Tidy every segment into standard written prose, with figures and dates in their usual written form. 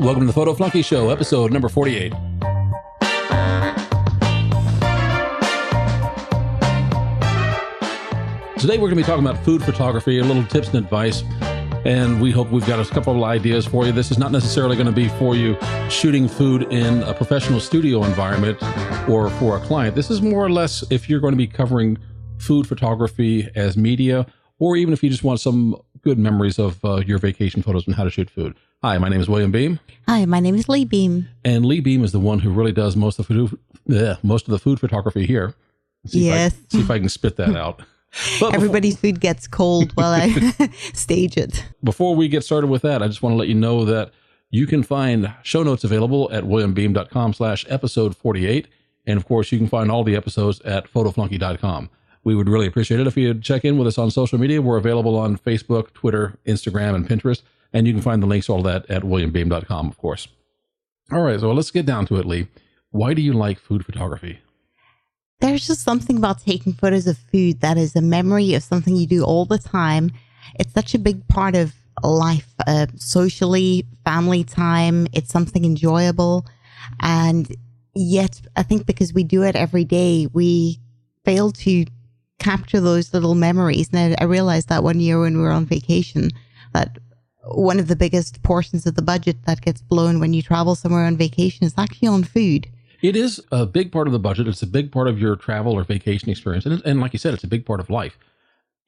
Welcome to the Photo Flunky Show, episode number 48. Today we're going to be talking about food photography, a little tips and advice, and we hope we've got a couple of ideas for you. This is not necessarily going to be for you shooting food in a professional studio environment or for a client. This is more or less if you're going to be covering food photography as media, or even if you just want some good memories of your vacation photos and how to shoot food. Hi, my name is William Beem. Hi, my name is Lee Beem. And Lee Beem is the one who really does most of the food photography here. See if I can spit that out. But everybody's food gets cold while I stage it. Before we get started with that, I just want to let you know that you can find show notes available at williambeem.com/episode 48. And of course, you can find all the episodes at photoflunky.com. We would really appreciate it if you'd check in with us on social media. We're available on Facebook, Twitter, Instagram, and Pinterest. And you can find the links to all that at williambeem.com, of course. All right, so let's get down to it, Lee. Why do you like food photography? There's just something about taking photos of food that is a memory of something you do all the time. It's such a big part of life, socially, family time. It's something enjoyable. And yet, I think because we do it every day, we fail to capture those little memories. And I realized that one year when we were on vacation, that one of the biggest portions of the budget that gets blown when you travel somewhere on vacation is actually on food. It is a big part of the budget. It's a big part of your travel or vacation experience. And like you said, it's a big part of life.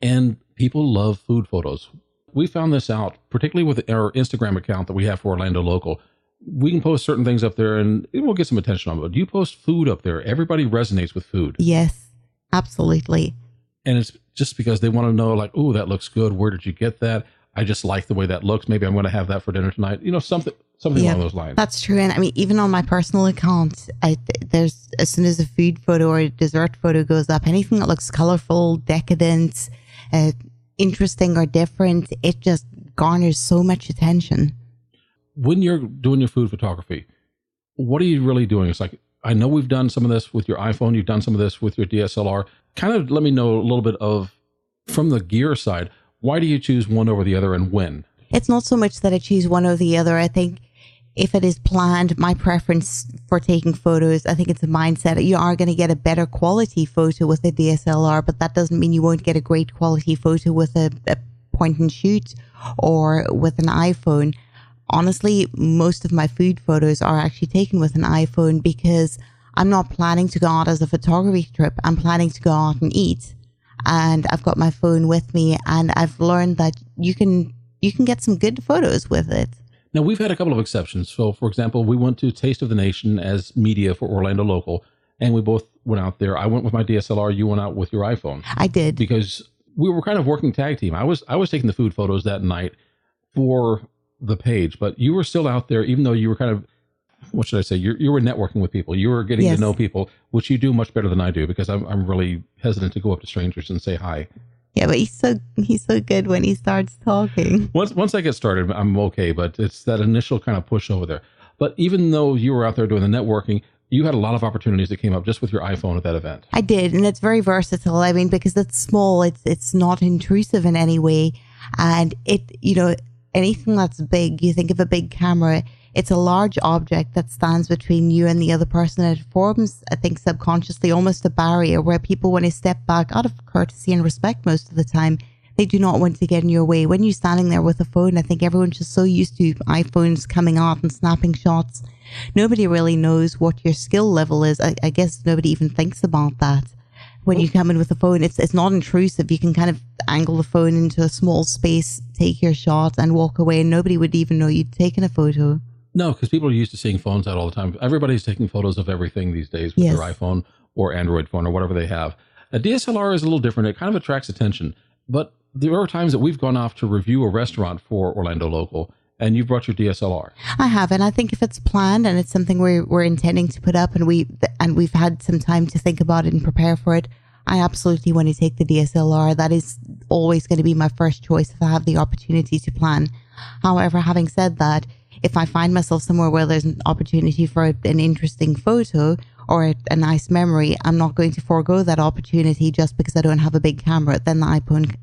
And people love food photos. We found this out, particularly with our Instagram account that we have for Orlando Local. We can post certain things up there and it will get some attention on it. But you post food up there, everybody resonates with food. Yes, absolutely. And it's just because they want to know, like, oh, that looks good. Where did you get that? I just like the way that looks. Maybe I'm going to have that for dinner tonight. You know, something along those lines. That's true. And I mean, even on my personal account, there's as soon as a food photo or a dessert photo goes up, anything that looks colorful, decadent, interesting or different, it just garners so much attention. When you're doing your food photography, what are you really doing? It's like, I know we've done some of this with your iPhone. You've done some of this with your DSLR. Kind of let me know a little bit of, from the gear side, why do you choose one over the other and when? It's not so much that I choose one over the other. I think if it is planned, my preference for taking photos, I think it's a mindset. You are going to get a better quality photo with a DSLR, but that doesn't mean you won't get a great quality photo with a point and shoot or with an iPhone. Honestly, most of my food photos are actually taken with an iPhone because I'm not planning to go out as a photography trip. I'm planning to go out and eat. And I've got my phone with me, and I've learned that you can get some good photos with it. Now, we've had a couple of exceptions. So, for example, we went to Taste of the Nation as media for Orlando Local, and we both went out there. I went with my DSLR. You went out with your iPhone. I did. Because we were kind of working tag team. I was taking the food photos that night for the page, but you were still out there, even though you were kind of, what should I say? You were networking with people. You were getting to know people, which you do much better than I do because I'm really hesitant to go up to strangers and say hi. Yeah, but he's so good when he starts talking. Once I get started, I'm okay, but it's that initial kind of push over there. But even though you were out there doing the networking, you had a lot of opportunities that came up just with your iPhone at that event. I did, and it's very versatile. I mean, because it's small, it's not intrusive in any way, and anything that's big, you think of a big camera, it's a large object that stands between you and the other person. It forms, I think, subconsciously almost a barrier where people want to step back out of courtesy and respect most of the time. They do not want to get in your way. When you're standing there with a phone, I think everyone's just so used to iPhones coming out and snapping shots. Nobody really knows what your skill level is. I guess nobody even thinks about that. When you come in with a phone, it's not intrusive. You can kind of angle the phone into a small space, take your shot and walk away, and nobody would even know you'd taken a photo. No, because people are used to seeing phones out all the time. Everybody's taking photos of everything these days with their iPhone or Android phone or whatever they have. A DSLR is a little different. It kind of attracts attention. But there are times that we've gone off to review a restaurant for Orlando Local, and you've brought your DSLR. I have, and I think if it's planned and it's something we're intending to put up, and we've had some time to think about it and prepare for it, I absolutely want to take the DSLR. That is always going to be my first choice if I have the opportunity to plan. However, having said that, if I find myself somewhere where there's an opportunity for an interesting photo or a nice memory, I'm not going to forego that opportunity just because I don't have a big camera. Then the iPhone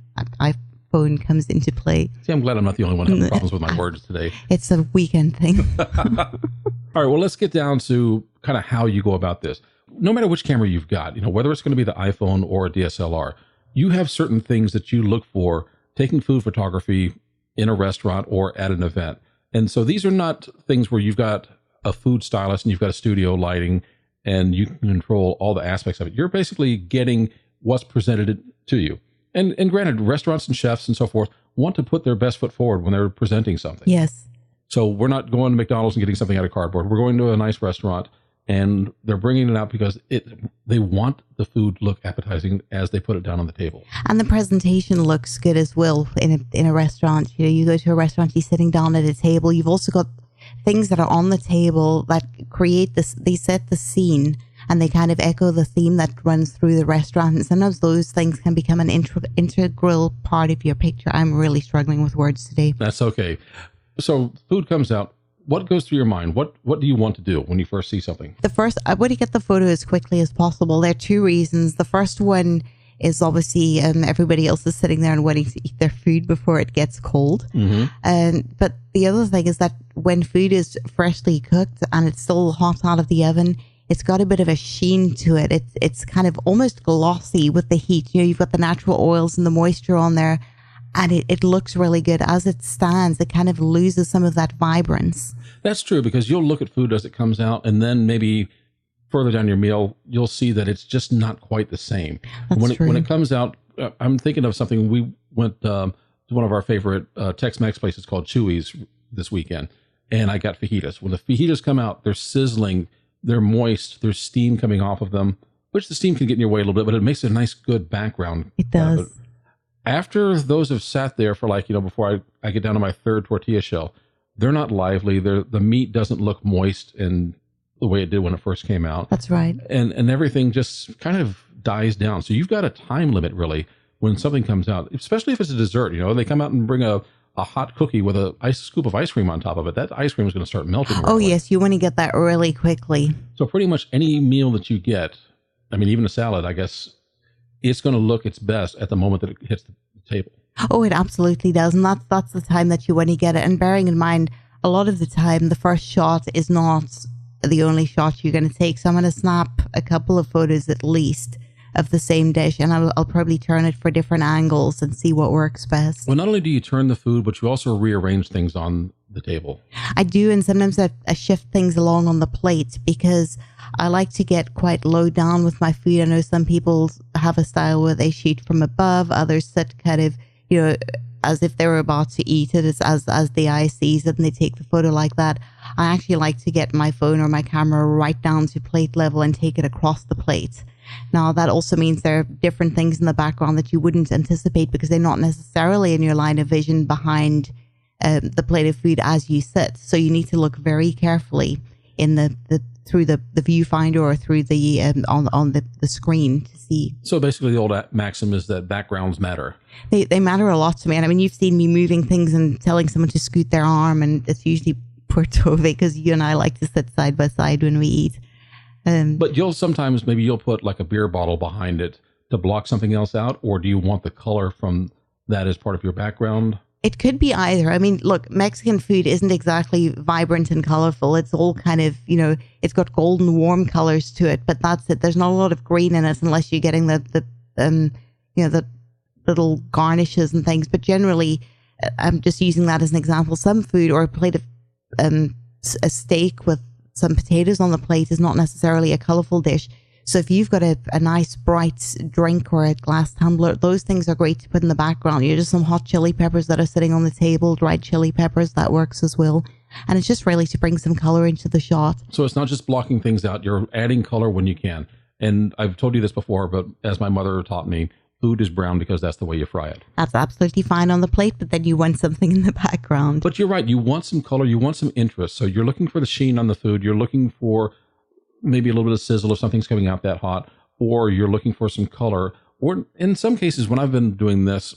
phone comes into play. See, I'm glad I'm not the only one having problems with my words today. It's a weekend thing. All right, well, let's get down to kind of how you go about this. No matter which camera you've got, whether it's going to be the iPhone or a DSLR, you have certain things that you look for taking food photography in a restaurant or at an event. And so these are not things where you've got a food stylist and you've got a studio lighting and you can control all the aspects of it. You're basically getting what's presented to you. And granted, restaurants and chefs and so forth want to put their best foot forward when they're presenting something. Yes. So we're not going to McDonald's and getting something out of cardboard. We're going to a nice restaurant and they're bringing it out because they want the food to look appetizing as they put it down on the table. And the presentation looks good as well in a restaurant. You go to a restaurant, you're sitting down at a table. You've also got things that are on the table that create this, they set the scene and they kind of echo the theme that runs through the restaurant. And sometimes those things can become an integral part of your picture. I'm really struggling with words today. That's okay. So food comes out. What goes through your mind? What do you want to do when you first see something? The first, I want to get the photo as quickly as possible. There are two reasons. The first one is obviously everybody else is sitting there and waiting to eat their food before it gets cold. Mm-hmm. But the other thing is that when food is freshly cooked and it's still hot out of the oven, it's got a bit of a sheen to it. It's kind of almost glossy with the heat. You've got the natural oils and the moisture on there. And it looks really good. As it stands, it kind of loses some of that vibrance. That's true, because you'll look at food as it comes out, and then maybe further down your meal, you'll see that it's just not quite the same. That's true. When it comes out, I'm thinking of something. We went to one of our favorite Tex-Mex places called Chewy's this weekend, and I got fajitas. When the fajitas come out, they're sizzling, they're moist, there's steam coming off of them, which the steam can get in your way a little bit, but it makes a nice, good background. It does. After those have sat there for before I get down to my third tortilla shell, they're not lively. The meat doesn't look moist in the way it did when it first came out. That's right. And everything just kind of dies down. So you've got a time limit, really, when something comes out, especially if it's a dessert. They come out and bring a hot cookie with a scoop of ice cream on top of it. That ice cream is going to start melting. Oh, yes. You want to get that really quickly. So pretty much any meal that you get, even a salad, I guess, it's going to look its best at the moment that it hits the table. Oh, it absolutely does. And that's the time that you want to get it. And bearing in mind, a lot of the time, the first shot is not the only shot you're going to take. So I'm going to snap a couple of photos at least of the same dish, and I'll probably turn it for different angles and see what works best. Well, not only do you turn the food, but you also rearrange things on the table. I do, and sometimes I shift things along on the plate because I like to get quite low down with my food. I know some people have a style where they shoot from above, others sit kind of, as if they were about to eat it, as the eye sees it, and they take the photo like that. I actually like to get my phone or my camera right down to plate level and take it across the plate. Now, that also means there are different things in the background that you wouldn't anticipate because they're not necessarily in your line of vision behind the plate of food as you sit. So you need to look very carefully in through the viewfinder or through the on the screen to see. So basically, the old maxim is that backgrounds matter. They matter a lot to me. And you've seen me moving things and telling someone to scoot their arm, and it's usually poor Tove because you and I like to sit side by side when we eat. But you'll sometimes, maybe you'll put like a beer bottle behind it to block something else out, or do you want the color from that as part of your background? It could be either. Look, Mexican food isn't exactly vibrant and colorful. It's all kind of, it's got golden warm colors to it, but that's it. There's not a lot of green in it unless you're getting the little garnishes and things. But generally, I'm just using that as an example. Some food or a plate of a steak with some potatoes on the plate is not necessarily a colorful dish. So if you've got a nice bright drink or a glass tumbler, those things are great to put in the background. Just some hot chili peppers that are sitting on the table, dried chili peppers, that works as well. And it's just really to bring some color into the shot. So it's not just blocking things out, you're adding color when you can. And I've told you this before, but as my mother taught me, food is brown because that's the way you fry it. That's absolutely fine on the plate, but then you want something in the background. But you're right. You want some color. You want some interest. So you're looking for the sheen on the food. You're looking for maybe a little bit of sizzle if something's coming out that hot, or you're looking for some color. Or in some cases, when I've been doing this,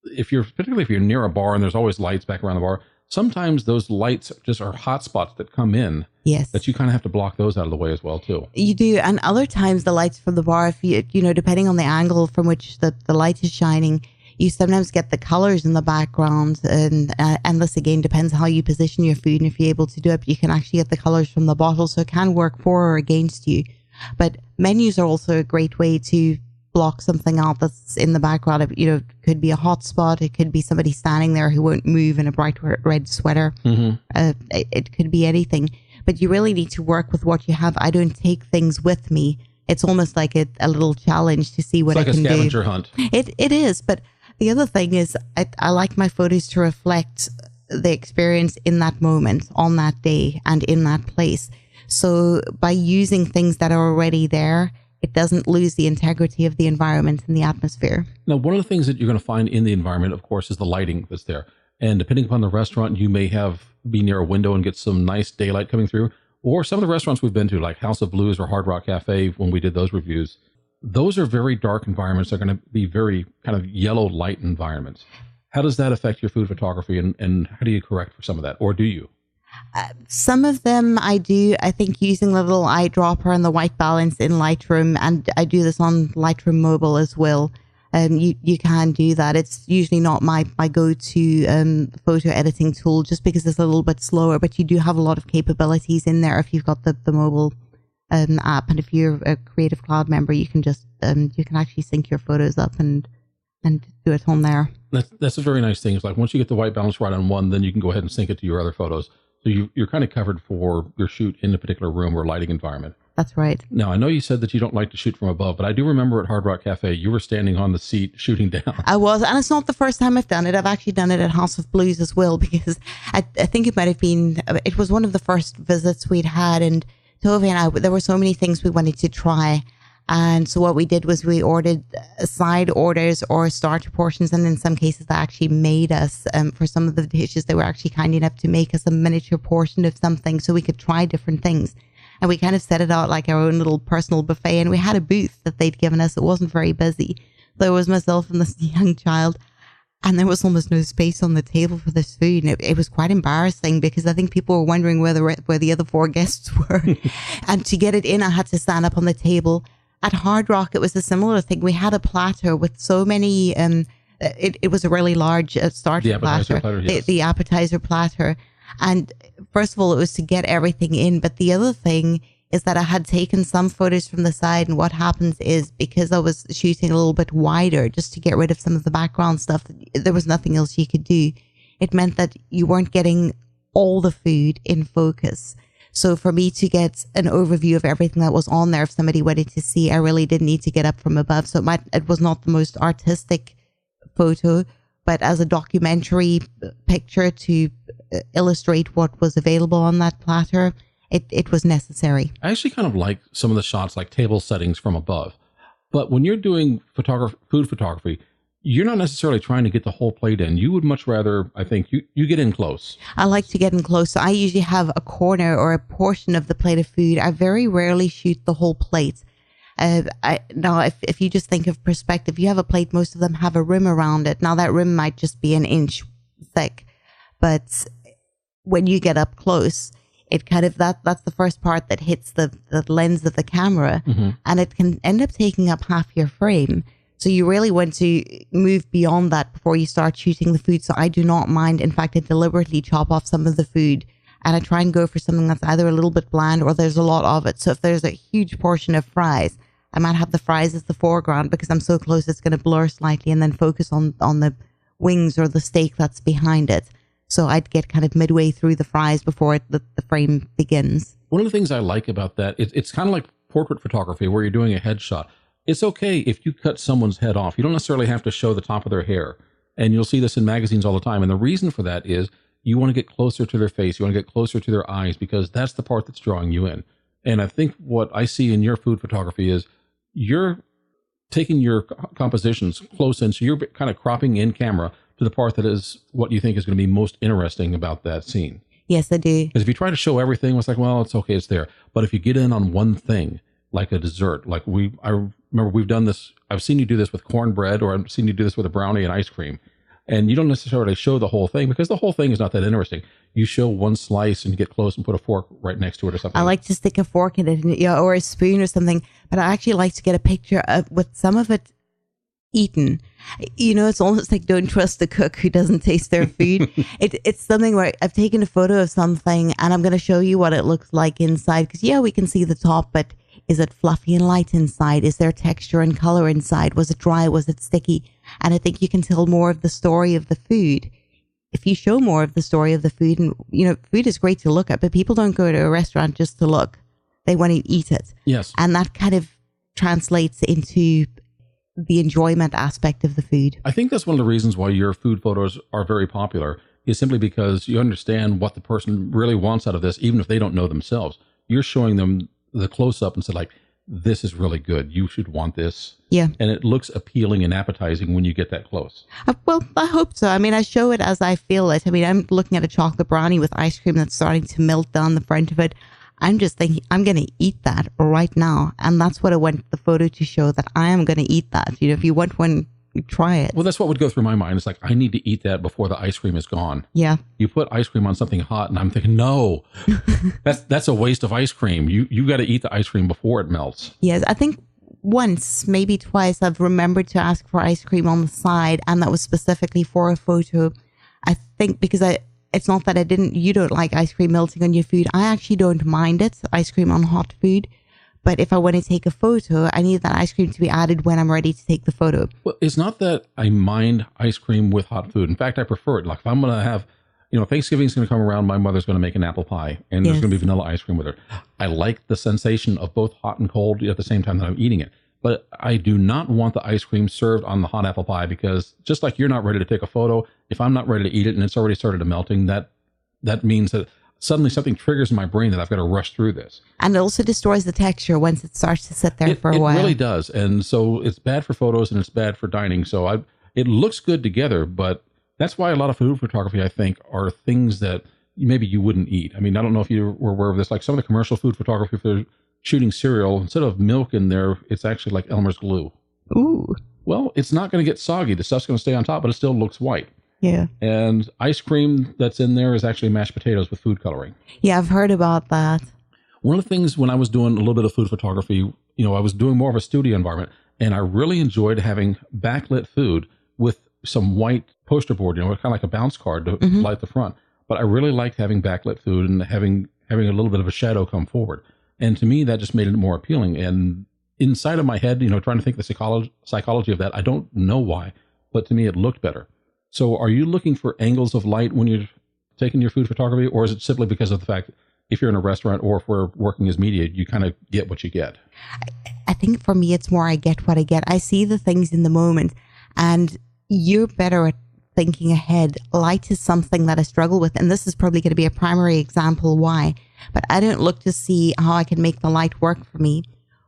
particularly if you're near a bar and there's always lights back around the bar, sometimes those lights just are hot spots that come in. Yes. That you kind of have to block those out of the way as well, too. You do. And other times the lights from the bar, if you depending on the angle from which the light is shining, You sometimes get the colors in the background, and this again depends how you position your food and if you're able to do it. But you can actually get the colors from the bottle, so it can work for or against you. But menus are also a great way to block something out that's in the background. It could be a hot spot. It could be somebody standing there who won't move in a bright red sweater. It could be anything. But you really need to work with what you have. I don't take things with me. It's almost like a little challenge to see what I can do. It's like a scavenger hunt. It is. But the other thing is I like my photos to reflect the experience in that moment, on that day, and in that place. So by using things that are already there, it doesn't lose the integrity of the environment and the atmosphere. Now, one of the things that you're going to find in the environment, of course, is the lighting that's there. And depending upon the restaurant, you may be near a window and get some nice daylight coming through. Or some of the restaurants we've been to, like House of Blues or Hard Rock Cafe, when we did those reviews, those are very dark environments. They're going to be very kind of yellow light environments. How does that affect your food photography, and how do you correct for some of that? Or do you? Some of them I do. I think using the little eyedropper and the white balance in Lightroom, and I do this on Lightroom Mobile as well. You can do that. It's usually not my go-to photo editing tool, just because it's a little bit slower, but you do have a lot of capabilities in there if you've got the mobile app. And if you're a Creative Cloud member, you can just you can actually sync your photos up and do it on there. That's a very nice thing. It's like once you get the white balance right on one, then you can go ahead and sync it to your other photos. So you're kind of covered for your shoot in a particular room or lighting environment. That's right. Now, I know you said that you don't like to shoot from above, but I do remember at Hard Rock Cafe, you were standing on the seat shooting down. I was, and it's not the first time I've done it. I've actually done it at House of Blues as well, because I think it was one of the first visits we'd had, and Tove and I, there were so many things we wanted to try. And so what we did was we ordered side orders or starter portions, and in some cases they actually made us, for some of the dishes, they were actually kind enough to make us a miniature portion of something so we could try different things. And we kind of set it out like our own little personal buffet, and we had a booth that they'd given us. It wasn't very busy. There was myself and this young child, and there was almost no space on the table for this food. And it was quite embarrassing, because I think people were wondering where the other four guests were. And to get it in, I had to stand up on the table. At Hard Rock, it was a similar thing. We had a platter with so many, it was a really large starter platter. Yes. The appetizer platter. And first of all, it was to get everything in. But the other thing is that I had taken some photos from the side. And what happens is, because I was shooting a little bit wider just to get rid of some of the background stuff, there was nothing else you could do. It meant that you weren't getting all the food in focus. So for me to get an overview of everything that was on there, if somebody wanted to see, I really did need to get up from above. So it was not the most artistic photo, but as a documentary picture to illustrate what was available on that platter, it was necessary. I actually kind of like some of the shots, like table settings from above. But when you're doing food photography, you're not necessarily trying to get the whole plate in. You would much rather, I think, you get in close. I like to get in close. So I usually have a corner or a portion of the plate of food. I very rarely shoot the whole plate. Now, if you just think of perspective, you have a plate, most of them have a rim around it. Now, that rim might just be an inch thick. But when you get up close, it kind of, that's the first part that hits the lens of the camera. Mm-hmm. And it can end up taking up half your frame. So you really want to move beyond that before you start shooting the food. So I do not mind. In fact, I deliberately chop off some of the food, and I try and go for something that's either a little bit bland or there's a lot of it. So if there's a huge portion of fries, I might have the fries as the foreground because I'm so close it's going to blur slightly, and then focus on the wings or the steak that's behind it. So I'd get kind of midway through the fries before the frame begins. One of the things I like about that, it's kind of like portrait photography where you're doing a headshot. It's okay if you cut someone's head off. You don't necessarily have to show the top of their hair. And you'll see this in magazines all the time. And the reason for that is you want to get closer to their face. You want to get closer to their eyes, because that's the part that's drawing you in. And I think what I see in your food photography is you're taking your compositions close in. So you're kind of cropping in camera to the part that is what you think is going to be most interesting about that scene. Yes, I do. Because if you try to show everything, it's like, well, it's okay, it's there. But if you get in on one thing, like a dessert, like I remember we've done this, I've seen you do this with cornbread, or I've seen you do this with a brownie and ice cream. And you don't necessarily show the whole thing because the whole thing is not that interesting. You show one slice and you get close and put a fork right next to it or something. I like to stick a fork in it, or a spoon or something. But I actually like to get a picture of with some of it. eaten. It's almost like don't trust the cook who doesn't taste their food. It's something where I've taken a photo of something and I'm going to show you what it looks like inside. Because yeah, we can see the top, but is it fluffy and light inside? Is there texture and color inside? Was it dry? Was it sticky? And I think you can tell more of the story of the food if you show more of the story of the food. And, food is great to look at, but people don't go to a restaurant just to look. They want to eat it. Yes. And that kind of translates into the enjoyment aspect of the food. I think that's one of the reasons why your food photos are very popular, is simply because you understand what the person really wants out of this, even if they don't know themselves. You're showing them the close-up and say, like, this is really good. You should want this. Yeah. And it looks appealing and appetizing when you get that close. Well, I hope so. I mean, I show it as I feel it. I mean, I'm looking at a chocolate brownie with ice cream that's starting to melt down the front of it. I'm just thinking, I'm going to eat that right now. And that's what I want the photo to show, that I am going to eat that. If you want one, try it. Well, that's what would go through my mind. It's like, I need to eat that before the ice cream is gone. Yeah. You put ice cream on something hot and I'm thinking, no, that's a waste of ice cream. You got to eat the ice cream before it melts. Yes. I think once, maybe twice, I've remembered to ask for ice cream on the side. And that was specifically for a photo. I think because it's not that you don't like ice cream melting on your food. I actually don't mind it, ice cream on hot food. But if I want to take a photo, I need that ice cream to be added when I'm ready to take the photo. Well, it's not that I mind ice cream with hot food. In fact, I prefer it. Like if I'm going to have, Thanksgiving's going to come around, my mother's going to make an apple pie and there's going to be vanilla ice cream with her. I like the sensation of both hot and cold at the same time that I'm eating it. But I do not want the ice cream served on the hot apple pie, because just like you're not ready to take a photo, if I'm not ready to eat it and it's already started to melting, that means that suddenly something triggers in my brain that I've got to rush through this. And it also destroys the texture once it starts to sit there for a while. It really does. And so it's bad for photos and it's bad for dining. So it looks good together, but that's why a lot of food photography, I think, are things that maybe you wouldn't eat. I mean, I don't know if you were aware of this, like some of the commercial food photography, if they're shooting cereal, instead of milk in there, it's actually like Elmer's glue. Ooh. Well, it's not going to get soggy. The stuff's going to stay on top, but it still looks white. Yeah. And ice cream that's in there is actually mashed potatoes with food coloring. Yeah, I've heard about that. One of the things when I was doing a little bit of food photography, I was doing more of a studio environment, and I really enjoyed having backlit food with some white poster board, kind of like a bounce card to light the front. But I really liked having backlit food and having a little bit of a shadow come forward. And to me, that just made it more appealing. And inside of my head, trying to think the psychology of that, I don't know why, but to me, it looked better. So are you looking for angles of light when you're taking your food photography, or is it simply because of the fact that if you're in a restaurant or if we're working as media, you kind of get what you get? I think for me, it's more I get what I get. I see the things in the moment, and you're better at thinking ahead. Light is something that I struggle with, and this is probably going to be a primary example why. But I don't look to see how I can make the light work for me.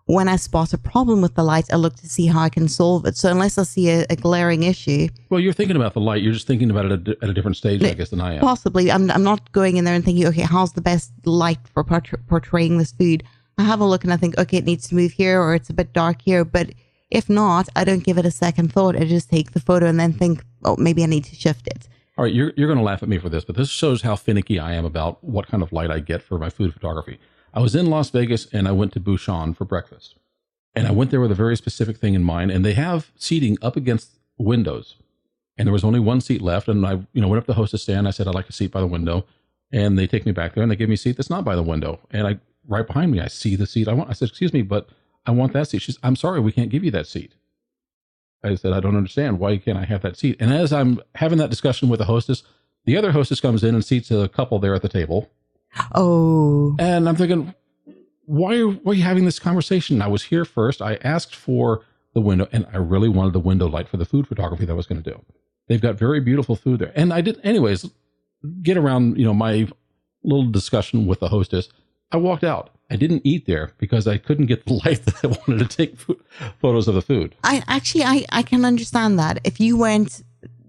When I spot a problem with the light, I look to see how I can solve it. So unless I see a glaring issue... Well, you're thinking about the light. You're just thinking about it at a different stage, I guess, than I am. Possibly. I'm not going in there and thinking, okay, how's the best light for portraying this food? I have a look and I think, okay, it needs to move here, or it's a bit dark here. But if not, I don't give it a second thought. I just take the photo and then think, oh, maybe I need to shift it. All right, you're going to laugh at me for this, but this shows how finicky I am about what kind of light I get for my food photography. I was in Las Vegas and I went to Bouchon for breakfast. And I went there with a very specific thing in mind, and they have seating up against windows. And there was only one seat left, and I went up to the hostess stand. I said, I'd like a seat by the window. And they take me back there, and they give me a seat that's not by the window. And right behind me, I see the seat I want. I said, excuse me, but I want that seat. She said, I'm sorry, we can't give you that seat. I said, I don't understand. Why can't I have that seat? And as I'm having that discussion with the hostess, the other hostess comes in and seats a couple there at the table. Oh. And I'm thinking, why are you having this conversation? I was here first. I asked for the window, and I really wanted the window light for the food photography that I was going to do. They've got very beautiful food there. And I did, anyways, get around, my little discussion with the hostess. I walked out. I didn't eat there because I couldn't get the light that I wanted to take photos of the food. I can understand that. If you went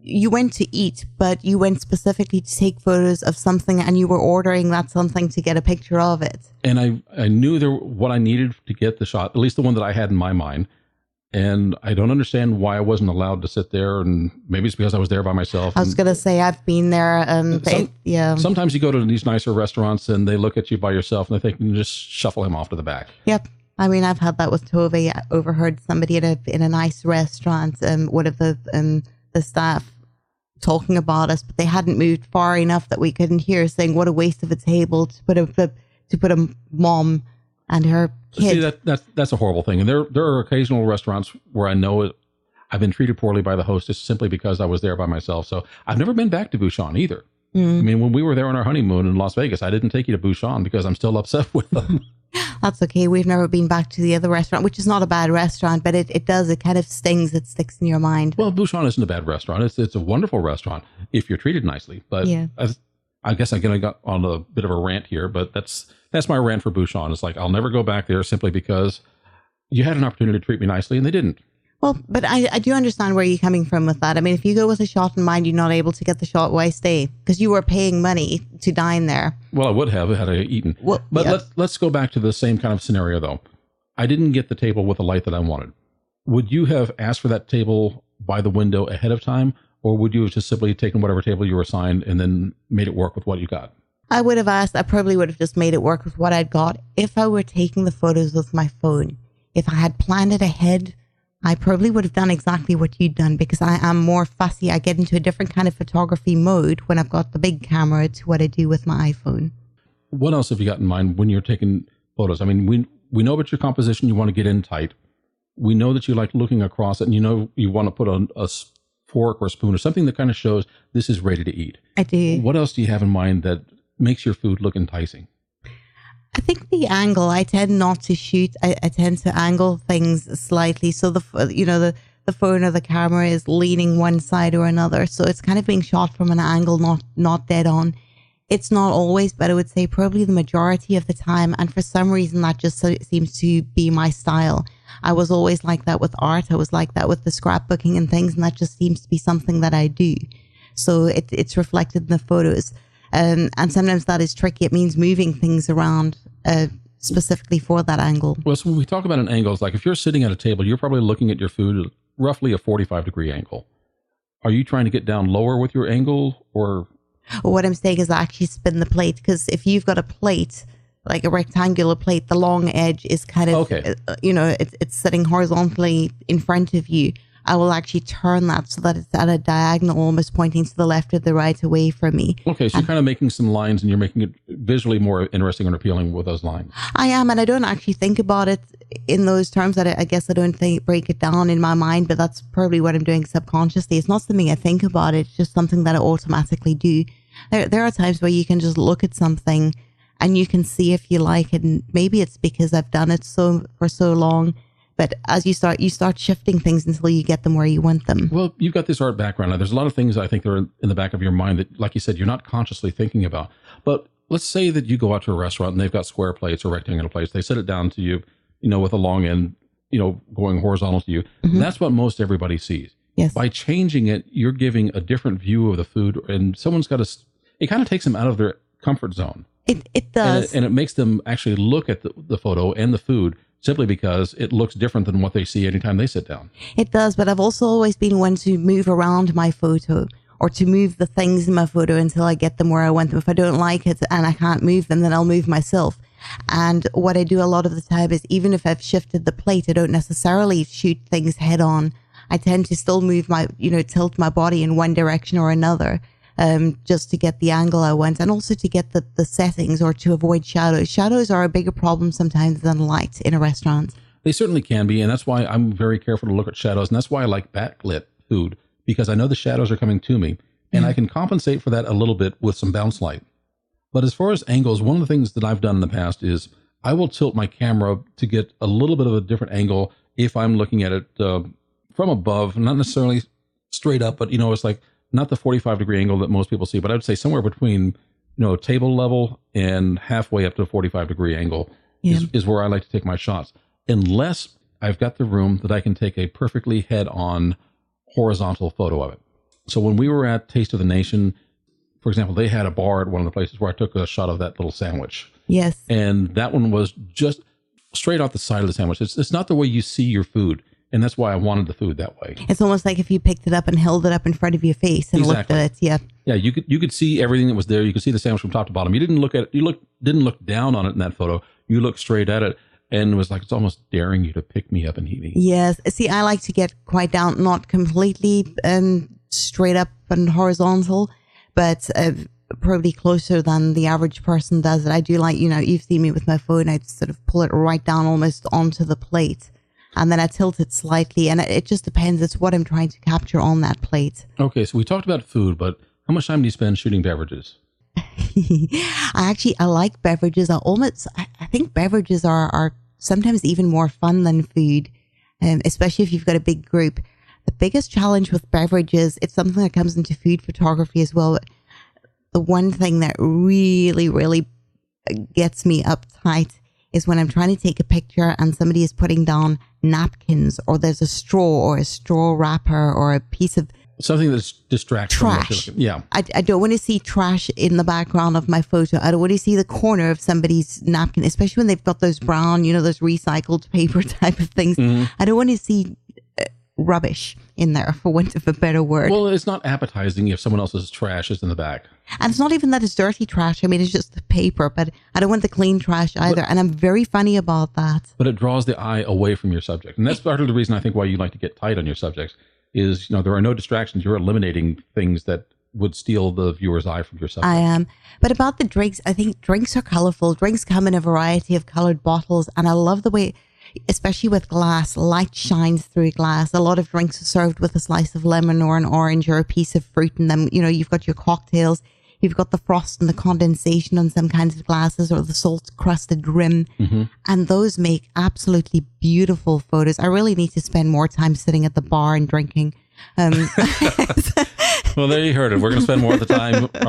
to eat, but you went specifically to take photos of something and you were ordering that something to get a picture of it. And I knew what I needed to get the shot, at least the one that I had in my mind. And I don't understand why I wasn't allowed to sit there. And maybe it's because I was there by myself. I was going to say, I've been there. Yeah. Sometimes you go to these nicer restaurants and they look at you by yourself and they think you can just shuffle him off to the back. Yep. I mean, I've had that with Tove. I overheard somebody in a nice restaurant, one of the staff talking about us, but they hadn't moved far enough that we couldn't hear, saying what a waste of a table to put a mom and her kid. See, that's a horrible thing. And there are occasional restaurants where I know it. I've been treated poorly by the hostess simply because I was there by myself. So I've never been back to Bouchon either. I mean, when we were there on our honeymoon in Las Vegas, I didn't take you to Bouchon because I'm still upset with them. That's okay. We've never been back to the other restaurant, which is not a bad restaurant, but it kind of stings. It sticks in your mind. Well, Bouchon isn't a bad restaurant. It's a wonderful restaurant if you're treated nicely. But yeah. I guess I'm going to got on a bit of a rant here, but that's my rant for Bouchon. It's like, I'll never go back there simply because you had an opportunity to treat me nicely and they didn't. Well, but I do understand where you're coming from with that. I mean, if you go with a shot in mind, you're not able to get the shot, why stay? Because you were paying money to dine there. Well, I would have had I eaten. Well, but yeah. Let's go back to the same kind of scenario, though. I didn't get the table with the light that I wanted. Would you have asked for that table by the window ahead of time, or would you have just simply taken whatever table you were assigned and then made it work with what you got? I would have asked. I probably would have just made it work with what I'd got if I were taking the photos with my phone. If I had planned it ahead, I probably would have done exactly what you'd done, because I am more fussy. I get into a different kind of photography mode when I've got the big camera to what I do with my iPhone. What else have you got in mind when you're taking photos? I mean, we know about your composition. You want to get in tight. We know that you like looking across it, and you know you want to put a fork or a spoon or something that kind of shows this is ready to eat. I do. What else do you have in mind that makes your food look enticing? I think the angle, I tend not to shoot. I tend to angle things slightly. So the phone or the camera is leaning one side or another. So it's kind of being shot from an angle, not dead on. It's not always, but I would say probably the majority of the time. And for some reason, that just seems to be my style. I was always like that with art. I was like that with the scrapbooking and things. And that just seems to be something that I do. So it's reflected in the photos. And sometimes that is tricky. It means moving things around specifically for that angle. Well, so when we talk about an angle, it's like if you're sitting at a table, you're probably looking at your food at roughly a 45-degree angle. Are you trying to get down lower with your angle, or? Well, what I'm saying is actually spin the plate, because if you've got a plate, like a rectangular plate, the long edge is kind of, okay. It's sitting horizontally in front of you. I will actually turn that so that it's at a diagonal, almost pointing to the left or the right away from me. Okay, so you're kind of making some lines and you're making it visually more interesting and appealing with those lines. I am, and I don't actually think about it in those terms. I guess I don't break it down in my mind, but that's probably what I'm doing subconsciously. It's not something I think about. It's just something that I automatically do. There are times where you can just look at something and you can see if you like it, and maybe it's because I've done it for so long. But as you start shifting things until you get them where you want them. Well, you've got this art background. Now, there's a lot of things I think that are in the back of your mind that, like you said, you're not consciously thinking about. But let's say that you go out to a restaurant and they've got square plates or rectangular plates. They set it down to you, with a long end, going horizontal to you. Mm-hmm. That's what most everybody sees. Yes. By changing it, you're giving a different view of the food, and someone's got it kind of takes them out of their comfort zone. It does. And it makes them actually look at the photo and the food simply because it looks different than what they see anytime they sit down. It does, but I've also always been one to move around my photo, or to move the things in my photo until I get them where I want them. If I don't like it and I can't move them, then I'll move myself. And what I do a lot of the time is, even if I've shifted the plate, I don't necessarily shoot things head on. I tend to still move tilt my body in one direction or another. Just to get the angle I want, and also to get the settings, or to avoid shadows. Shadows are a bigger problem sometimes than light in a restaurant. They certainly can be, and that's why I'm very careful to look at shadows, and that's why I like backlit food, because I know the shadows are coming to me, and I can compensate for that a little bit with some bounce light. But as far as angles, one of the things that I've done in the past is I will tilt my camera to get a little bit of a different angle if I'm looking at it from above, not necessarily straight up, but it's like not the 45-degree angle that most people see, but I would say somewhere between, table level and halfway up to a 45-degree angle is where I like to take my shots. Unless I've got the room that I can take a perfectly head-on horizontal photo of it. So when we were at Taste of the Nation, for example, they had a bar at one of the places where I took a shot of that little sandwich. Yes. And that one was just straight off the side of the sandwich. It's not the way you see your food. And that's why I wanted the food that way. It's almost like if you picked it up and held it up in front of your face and looked at it. Yeah. Yeah, you could see everything that was there. You could see the sandwich from top to bottom. You didn't look at it. Didn't look down on it in that photo. You looked straight at it. and it was like, it's almost daring you to pick me up and eat me. Yes. See, I like to get quite down, not completely straight up and horizontal, but probably closer than the average person does it. I do like, you've seen me with my phone, I'd sort of pull it right down almost onto the plate. And then I tilt it slightly, and it just depends. It's what I'm trying to capture on that plate. Okay, so we talked about food, but how much time do you spend shooting beverages? I like beverages. I think beverages are sometimes even more fun than food, especially if you've got a big group. The biggest challenge with beverages, it's something that comes into food photography as well. The one thing that really, really gets me uptight is when I'm trying to take a picture and somebody is putting down napkins, or there's a straw or a straw wrapper or a piece of something that's distracting. Trash. Yeah. I don't want to see trash in the background of my photo. I don't want to see the corner of somebody's napkin, especially when they've got those brown, those recycled paper type of things. Mm-hmm. I don't want to see rubbish in there, for want of a better word. Well, it's not appetizing if someone else's trash is in the back. And it's not even that it's dirty trash. I mean, it's just the paper, but I don't want the clean trash either. And I'm very funny about that. But it draws the eye away from your subject. And that's part of the reason I think why you like to get tight on your subjects is, there are no distractions. You're eliminating things that would steal the viewer's eye from your subject. I am. But about the drinks, I think drinks are colorful. Drinks come in a variety of colored bottles. And I love the way, especially with glass, light shines through glass. A lot of drinks are served with a slice of lemon or an orange or a piece of fruit in them. You've got your cocktails. You've got the frost and the condensation on some kinds of glasses, or the salt crusted rim. Mm-hmm. And those make absolutely beautiful photos. I really need to spend more time sitting at the bar and drinking. Well, there you heard it. We're going to spend more of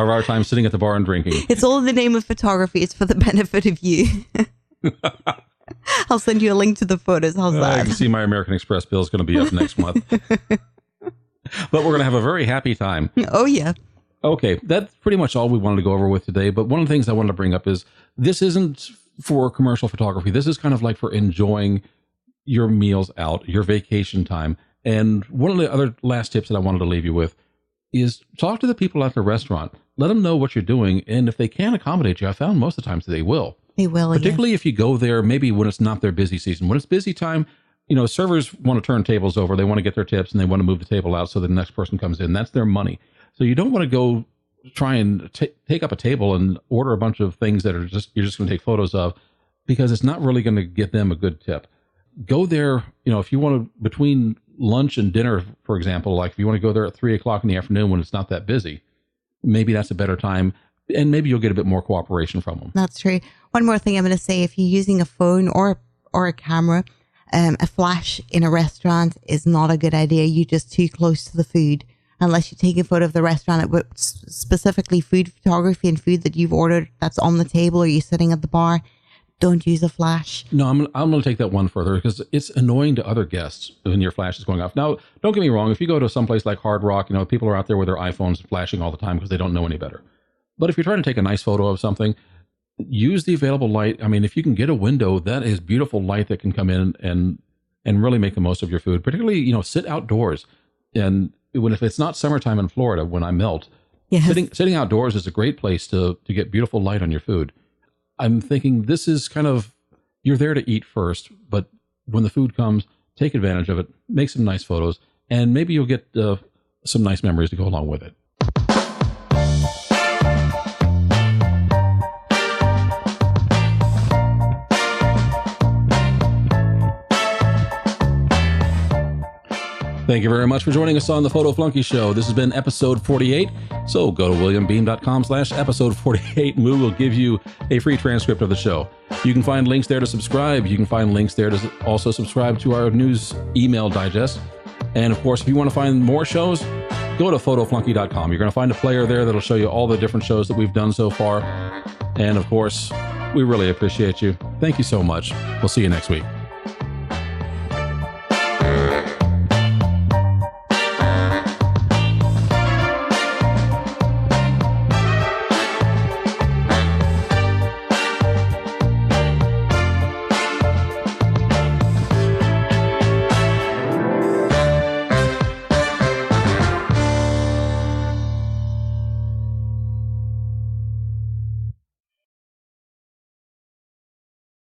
our time sitting at the bar and drinking. It's all in the name of photography. It's for the benefit of you. I'll send you a link to the photos. How's that? I can see my American Express bill is going to be up next month. But we're going to have a very happy time. Oh, yeah. Okay, that's pretty much all we wanted to go over with today. But one of the things I wanted to bring up is this isn't for commercial photography. This is kind of like for enjoying your meals out, your vacation time. And one of the other last tips that I wanted to leave you with is talk to the people at the restaurant. Let them know what you're doing. And if they can accommodate you, I found most of the times that they will. They will, particularly if you go there, maybe when it's not their busy season. When it's busy time, servers want to turn tables over. They want to get their tips and they want to move the table out so the next person comes in. That's their money. So you don't want to go try and take up a table and order a bunch of things that you're just going to take photos of, because it's not really going to get them a good tip. Go there, if you want to, between lunch and dinner, for example, like if you want to go there at 3:00 in the afternoon when it's not that busy, maybe that's a better time. And maybe you'll get a bit more cooperation from them. That's true. One more thing I'm going to say, if you're using a phone or a camera, a flash in a restaurant is not a good idea. You're just too close to the food. Unless you take a photo of the restaurant, specifically food photography and food that you've ordered that's on the table, or you're sitting at the bar, don't use a flash. No, I'm going to take that one further, because it's annoying to other guests when your flash is going off. Now, don't get me wrong. If you go to some place like Hard Rock, people are out there with their iPhones flashing all the time because they don't know any better. But if you're trying to take a nice photo of something, use the available light. I mean, if you can get a window, that is beautiful light that can come in and really make the most of your food. Particularly, sit outdoors. And if it's not summertime in Florida, when I melt, yes, sitting outdoors is a great place to get beautiful light on your food. I'm thinking this is kind of, you're there to eat first, but when the food comes, take advantage of it, make some nice photos, and maybe you'll get some nice memories to go along with it. Thank you very much for joining us on the Photo Flunky Show. This has been episode 48. So go to williambeem.com/episode 48 and we will give you a free transcript of the show. You can find links there to subscribe. You can find links there to also subscribe to our news email digest. And of course, if you want to find more shows, go to photoflunky.com. You're going to find a player there that'll show you all the different shows that we've done so far. And of course, we really appreciate you. Thank you so much. We'll see you next week.